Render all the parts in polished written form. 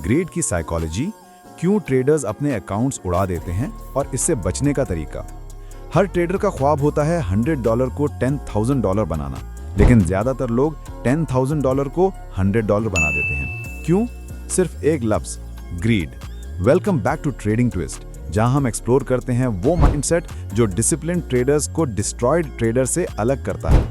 Grid की psychology, क्यों traders अपने अकाउंट्स उड़ा देते हैं और इससे बचने का तरीका। हर ट्रेडर का ख्वाब होता है $100 को $10,000 बनाना, लेकिन ज्यादातर लोग $10,000 को $100 बना देते हैं। क्यों? सिर्फ एक लफ्ज, greed. Welcome back to trading twist, जहां हम एक्सप्लोर करते हैं वो माइंडसेट जो डिसिप्लिन ट्रेडर्स को डिस्ट्रॉयड ट्रेडर से अलग करता है।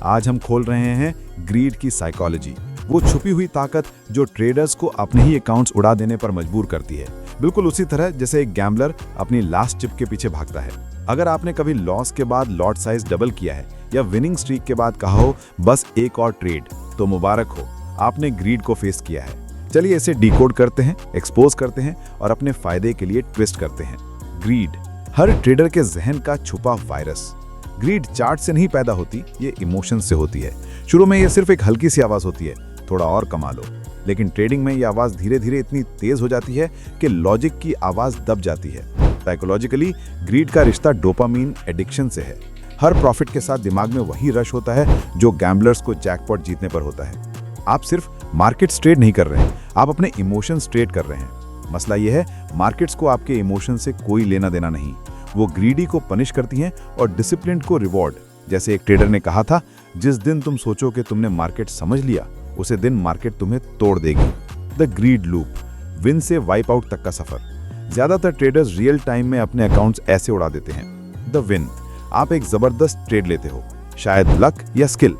आज हम खोल रहे हैं ग्रीड की साइकोलॉजी, वो छुपी हुई ताकत जो ट्रेडर्स को अपने ही अकाउंट्स उड़ा देने पर मजबूर करती है। बिल्कुल उसी तरह जैसे एक गैम्बलर अपनी लास्ट चिप के पीछे भागता है। अगर आपने कभी लॉस के बाद लॉट साइज डबल किया है या विनिंग स्ट्रीक के बाद कहा हो बस एक और ट्रेड, तो मुबारक हो, आपने ग्रीड को फेस किया है। चलिए इसे डिकोड करते हैं, एक्सपोज करते हैं और अपने फायदे के लिए ट्विस्ट करते हैं। ग्रीड हर ट्रेडर के जहन का छुपा वायरस। ग्रीड चार्ट से नहीं पैदा होती, ये इमोशन से होती है। शुरू में ये सिर्फ एक हल्की सी आवाज होती है, थोड़ा और कमा लो, लेकिन ट्रेडिंग में ये आवाज धीरे धीरे इतनी तेज हो जाती है कि लॉजिक की आवाज दब जाती है। साइकोलॉजिकली ग्रीड का रिश्ता डोपामीन एडिक्शन से है। हर प्रॉफिट के साथ दिमाग में वही रश होता है जो गैम्बलर्स को जैकपॉट जीतने पर होता है। आप सिर्फ मार्केट्स ट्रेड नहीं कर रहे हैं, आप अपने इमोशंस ट्रेड कर रहे हैं। मसला यह है, मार्केट्स को आपके इमोशन से कोई लेना देना नहीं। वो ग्रीडी को पनिश करती हैं और डिसिप्लिन को रिवॉर्ड। जैसे एक ट्रेडर ने कहा था, जिस दिन तुम सोचो कि तुमने मार्केट समझ लिया, उसे दिन मार्केट तुम्हें तोड़ देगी। द ग्रीड लूप, विन से वाइप आउट तक का सफर। ज्यादातर ट्रेडर्स रियल टाइम में अपने अकाउंट्स ऐसे उड़ा देते हैं। द विन, आप एक जबरदस्त ट्रेड लेते हो, शायद लक या स्किल,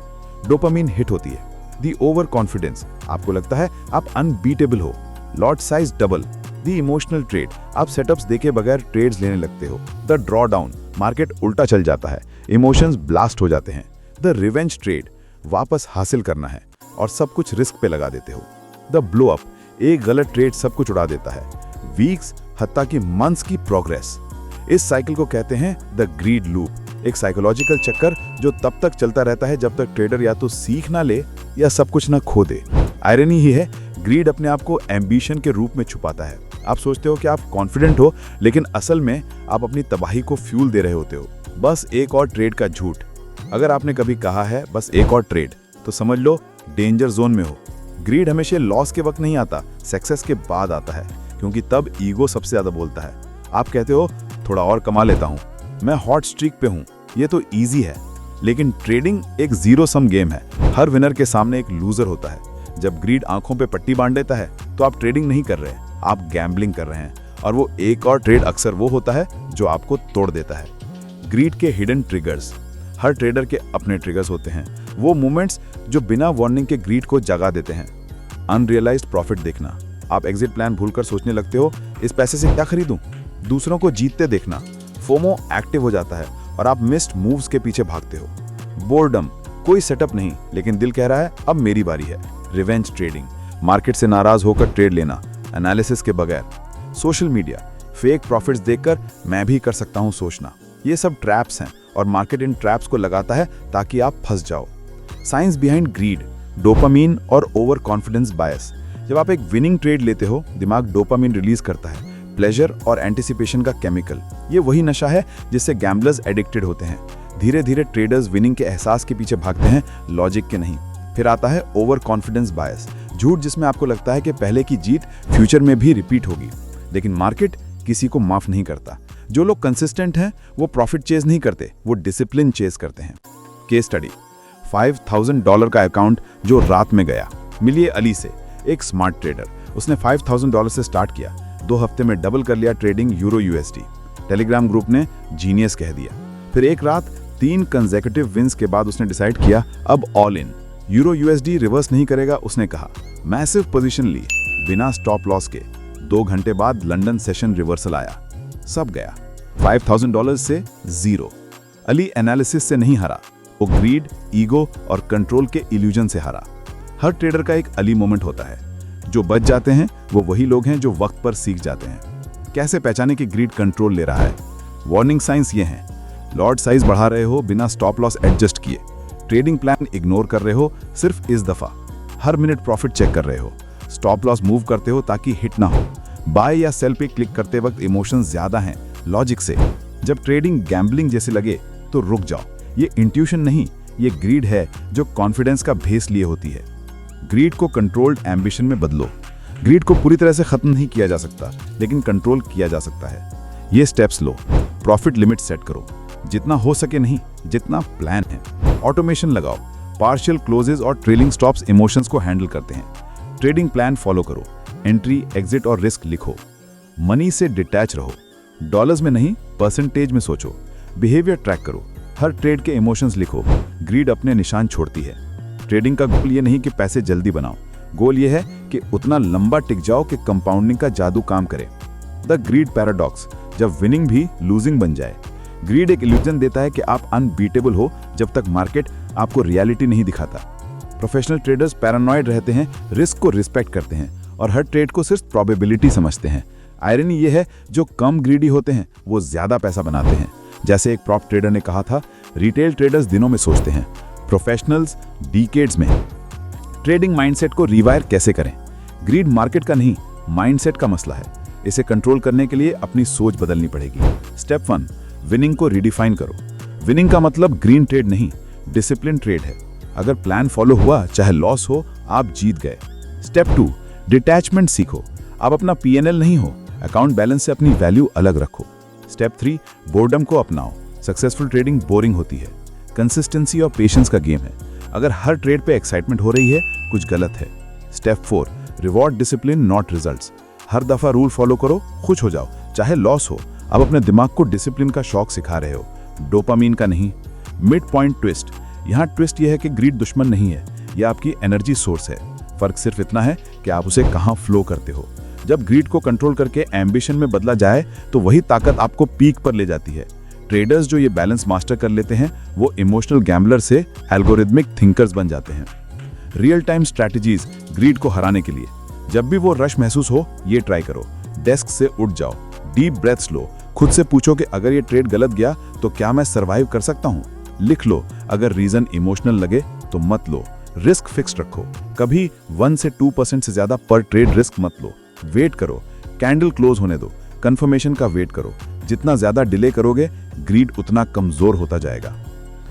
डोपामीन हिट होती है। द ओवर कॉन्फिडेंस, आपको लगता है आप अनबीटेबल हो। Lot size double, the emotional trade, आप सेटअप्स देखे बगैर ट्रेड्स लेने लगते हो। द ड्रॉ डाउन, मार्केट उल्टा चल जाता है, इमोशंस ब्लास्ट हो जाते हैं। द रिवेंज ट्रेड, वापस हासिल करना है और सब कुछ रिस्क पे लगा देते हो। द ब्लो अप, एक गलत ट्रेड सब कुछ उड़ा देता है। वीक्स हत्ता कि मंथ्स की प्रोग्रेस। इस साइकिल को कहते हैं द ग्रीड लूप, एक साइकोलॉजिकल चक्कर जो तब तक चलता रहता है जब तक ट्रेडर या तो सीख ना ले या सब कुछ ना खो दे। आयरनी ही है, ग्रीड अपने आप को एम्बिशन के रूप में छुपाता है। आप सोचते हो कि आप कॉन्फिडेंट हो, लेकिन असल में आप अपनी तबाही को फ्यूल दे रहे होते हो। बस एक और ट्रेड का झूठ। अगर आपने कभी कहा है बस एक और ट्रेड, तो समझ लो डेंजर जोन में हो। ग्रीड हमेशा लॉस के वक्त नहीं आता, सक्सेस के बाद आता है, क्योंकि तब ईगो सबसे ज्यादा बोलता है। आप कहते हो थोड़ा और कमा लेता हूं, मैं हॉट स्ट्रीक पे हूं, ये तो इजी है। लेकिन ट्रेडिंग एक जीरो सम गेम है। हर विनर के सामने एक लूजर होता है। जब ग्रीड आंखों पे पट्टी बांध देता है तो आप ट्रेडिंग नहीं कर रहे, आप गैम्बलिंग कर रहे हैं। और वो एक और ट्रेड अक्सर वो होता है जो आपको तोड़ देता है। ग्रीड के हिडन ट्रिगर्स, हर ट्रेडर के अपने ट्रिगर्स होते हैं, वो मोमेंट्स जो बिना वार्निंग के ग्रीड को जगा देते हैं। अनरियलाइज्ड प्रॉफिट देखना, आप एग्जिट प्लान भूलकर सोचने लगते हो इस पैसे से क्या खरीदूं। दूसरों को जीतते देखना, फोमो एक्टिव हो जाता है और आप मिस्ड मूव्स के पीछे भागते हो। बोर्डम, कोई सेटअप नहीं, लेकिन दिल कह रहा है अब मेरी बारी है। रिवेंज ट्रेडिंग, मार्केट से नाराज होकर ट्रेड लेना, एनालिसिस के बगैर। सोशल मीडिया, फेक प्रॉफिट्स देखकर मैं भी कर सकता हूं सोचना। ये सब ट्रैप्स हैं और मार्केट इन ट्रैप्स को लगाता है ताकि आप फंस जाओ। साइंस बिहाइंड ग्रीड, डोपामीन और ओवर कॉन्फिडेंस बायस। जब आप एक विनिंग ट्रेड लेते हो, दिमाग डोपामीन रिलीज करता है, प्लेजर और एंटिसिपेशन का केमिकल। ये वही नशा है जिससे गैम्बलर्स एडिक्टेड होते हैं। धीरे धीरे ट्रेडर्स विनिंग के एहसास के पीछे भागते हैं, लॉजिक के नहीं। फिर आता है ओवर कॉन्फिडेंस बायस, झूठ जिसमें आपको लगता है कि पहले की जीत फ्यूचर में भी रिपीट होगी। लेकिन मार्केट किसी को माफ नहीं करता। जो लोग कंसिस्टेंट हैं वो प्रॉफिट चेज नहीं करते, वो डिसिप्लिन चेज करते हैं। केस स्टडी, $5,000 का अकाउंट जो रात में गया। मिलिए अली से, एक स्मार्ट ट्रेडर। उसने $5,000 से स्टार्ट किया, 2 हफ्ते में डबल कर लिया trading euro USD। Telegram group ने जीनियस कह दिया। फिर एक रात 3 कंसेक्यूटिव विंस के बाद उसने डिसाइड किया अब all in. Euro USD reverse नहीं करेगा, उसने कहा। मैसिव पोजीशन ली बिना स्टॉप लॉस के। 2 घंटे बाद लंदन सेशन रिवर्सल आया, सब गया। $5,000 से 0। अली एनालिसिस से नहीं हारा, वो ग्रीड, ईगो और कंट्रोल के इल्यूजन से हारा। हर ट्रेडर का एक अली मोमेंट होता है। जो बच जाते हैं वो वही लोग हैं जो वक्त पर सीख जाते हैं। कैसे पहचाने कि ग्रीड कंट्रोल ले रहा है? वार्निंग साइंस ये हैं। लॉट साइज बढ़ा रहे हो बिना स्टॉप लॉस एडजस्ट किए। ट्रेडिंग प्लान इग्नोर कर रहे हो सिर्फ इस दफा। हर मिनट प्रॉफिट चेक कर रहे हो। स्टॉप लॉस मूव करते हो ताकि हिट ना हो। बाय या सेल पे क्लिक करते वक्त इमोशंस ज्यादा हैं लॉजिक से। जब ट्रेडिंग गैम्बलिंग जैसे लगे तो रुक जाओ। ये इंट्यूशन नहीं, ये ग्रीड है जो कॉन्फिडेंस का भेस लिए होती है। ग्रीड को कंट्रोल्ड एम्बिशन में बदलो। ग्रीड को पूरी तरह से खत्म नहीं किया जा सकता, लेकिन कंट्रोल किया जा सकता है। ये स्टेप्स लो। प्रॉफिट लिमिट सेट करो, जितना हो सके नहीं, जितना प्लान है। ऑटोमेशन लगाओ, पार्शियल क्लोजेस और ट्रेलिंग स्टॉप्स इमोशंस को हैंडल करते हैं। ट्रेडिंग प्लान फॉलो करो, एंट्री, एग्जिट और रिस्क लिखो। मनी से डिटैच रहो, डॉलर्स में नहीं परसेंटेज में सोचो। बिहेवियर ट्रैक करो, हर ट्रेड के इमोशंस लिखो। ग्रीड अपने निशान छोड़ती है। ट्रेडिंग का गोल ये नहीं कि पैसे जल्दी बनाओ, गोल ये है कि उतना लंबा टिक जाओ कि कंपाउंडिंग का जादू काम करे। द ग्रीड पैराडॉक्स, जब विनिंग भी लूजिंग बन जाए। ग्रीड एक इल्यूजन देता है कि आप अनबीटेबल हो जब तक मार्केट आपको रियलिटी नहीं दिखाता। प्रोफेशनल ट्रेडर्स पैरानॉइड रहते हैं, रिस्क को रिस्पेक्ट करते हैं और हर ट्रेड को सिर्फ प्रोबेबिलिटी समझते हैं। आयरनी ये है, जो कम ग्रीडी होते हैं वो ज्यादा पैसा बनाते हैं। जैसे एक प्रॉप ट्रेडर ने कहा था, रिटेल ट्रेडर्स दिनों में सोचते हैं, प्रोफेशनल्स डिकेड्स में। ट्रेडिंग माइंडसेट को रिवायर कैसे करें? ग्रीड मार्केट का नहीं, माइंडसेट का मसला है। इसे कंट्रोल करने के लिए अपनी सोच बदलनी पड़ेगी। स्टेप 1, विनिंग को रिडिफाइन करो। विनिंग का मतलब ग्रीन ट्रेड नहीं, डिसिप्लिन ट्रेड है। अगर प्लान फॉलो हुआ, चाहे लॉस हो, आप जीत गए। स्टेप 2, डिटैचमेंट सीखो। आप अपना पीएनएल नहीं हो, अकाउंट बैलेंस से अपनी वैल्यू अलग रखो। स्टेप 3, बोर्डम को अपनाओ। सक्सेसफुल ट्रेडिंग बोरिंग होती है, कंसिस्टेंसी और पेशेंस का गेम है। अगर हर ट्रेड पे एक्साइटमेंट हो रही है, कुछ गलत है। Step 4, reward discipline not results. हर दफा रूल फॉलो करो, खुश हो जाओ, चाहे लॉस हो। आप अपने दिमाग को डिसिप्लिन का शौक सिखा रहे हो, डोपामीन का नहीं। मिड पॉइंट ट्विस्ट, यहाँ ट्विस्ट यह है कि ग्रीड दुश्मन नहीं है, यह आपकी एनर्जी सोर्स है। फर्क सिर्फ इतना है कि आप उसे कहाँ फ्लो करते हो। जब ग्रीड को कंट्रोल करके एम्बिशन में बदला जाए, तो वही ताकत आपको पीक पर ले जाती है। ट्रेडर्स जो ये बैलेंस मास्टर कर लेते हैं, वो इमोशनल गैम्बलर से एल्गोरिथमिक थिंकर्स बन जाते हैं। रियल टाइम स्ट्रैटेजीज ग्रीड को हराने के लिए, जब भी वो रश महसूस हो, ये ट्राई करो। डेस्क से उठ जाओ, डीप ब्रेथ्स लो, खुद से पूछो कि अगर ये ट्रेड गलत गया तो क्या मैं सरवाइव कर सकता हूँ। लिख लो, अगर रीजन इमोशनल लगे तो मत लो। रिस्क फिक्स रखो, कभी 1 से 2% से ज्यादा पर ट्रेड रिस्क मत लो। वेट करो, कैंडल क्लोज होने दो, कंफर्मेशन का वेट करो। जितना ज्यादा डिले करोगे, ग्रीड उतना कमजोर होता जाएगा।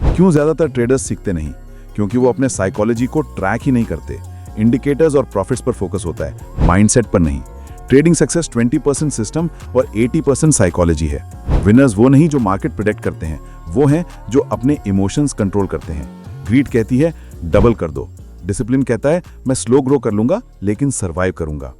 क्यों ज्यादातर ट्रेडर्स सीखते नहीं? क्योंकि वो अपने साइकोलॉजी को ट्रैक ही नहीं करते। इंडिकेटर्स और प्रॉफिट्स पर फोकस होता है, माइंडसेट पर नहीं। ट्रेडिंग सक्सेस 20% सिस्टम और 80% साइकोलॉजी है। विनर्स वो नहीं जो मार्केट प्रेडिक्ट करते हैं, वो हैं जो अपने इमोशंस कंट्रोल करते हैं। ग्रीड कहती है डबल कर दो, डिसिप्लिन कहता है मैं स्लो ग्रो कर लूंगा लेकिन सर्वाइव करूंगा।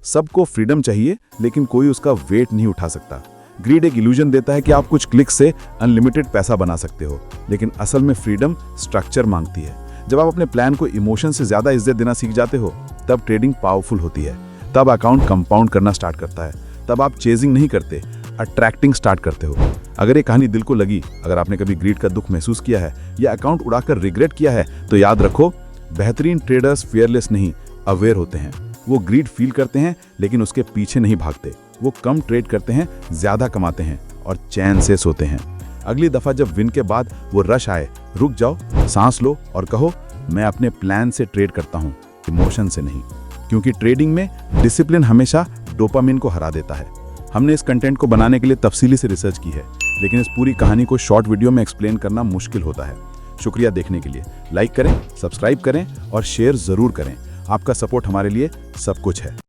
सबको फ्रीडम चाहिए, लेकिन कोई उसका वेट नहीं उठा सकता। ग्रीड एक इल्यूजन देता है कि आप कुछ क्लिक से अनलिमिटेड पैसा बना सकते हो, लेकिन असल में फ्रीडम स्ट्रक्चर मांगती है। जब आप अपने प्लान को इमोशन से ज्यादा इज्जत देना सीख जाते हो, तब ट्रेडिंग पावरफुल होती है। तब अकाउंट कंपाउंड करना स्टार्ट करता है। तब आप चेजिंग नहीं करते, अट्रैक्टिंग स्टार्ट करते हो। अगर ये कहानी दिल को लगी, अगर आपने कभी ग्रीड का दुख महसूस किया है या अकाउंट उड़ाकर रिग्रेट किया है, तो याद रखो, बेहतरीन ट्रेडर्स फियरलेस नहीं, अवेयर होते हैं। वो ग्रीड फील करते हैं, लेकिन उसके पीछे नहीं भागते। वो कम ट्रेड करते हैं, ज्यादा कमाते हैं और चैन से सोते हैं। अगली दफा जब विन के बाद वो रश आए, रुक जाओ, सांस लो और कहो, मैं अपने प्लान से ट्रेड करता हूँ, इमोशन से नहीं। क्योंकि ट्रेडिंग में डिसिप्लिन हमेशा डोपामिन को हरा देता है। हमने इस कंटेंट को बनाने के लिए तफसीली से रिसर्च की है, लेकिन इस पूरी कहानी को शॉर्ट वीडियो में एक्सप्लेन करना मुश्किल होता है। शुक्रिया देखने के लिए। लाइक करें, सब्सक्राइब करें और शेयर जरूर करें। आपका सपोर्ट हमारे लिए सब कुछ है।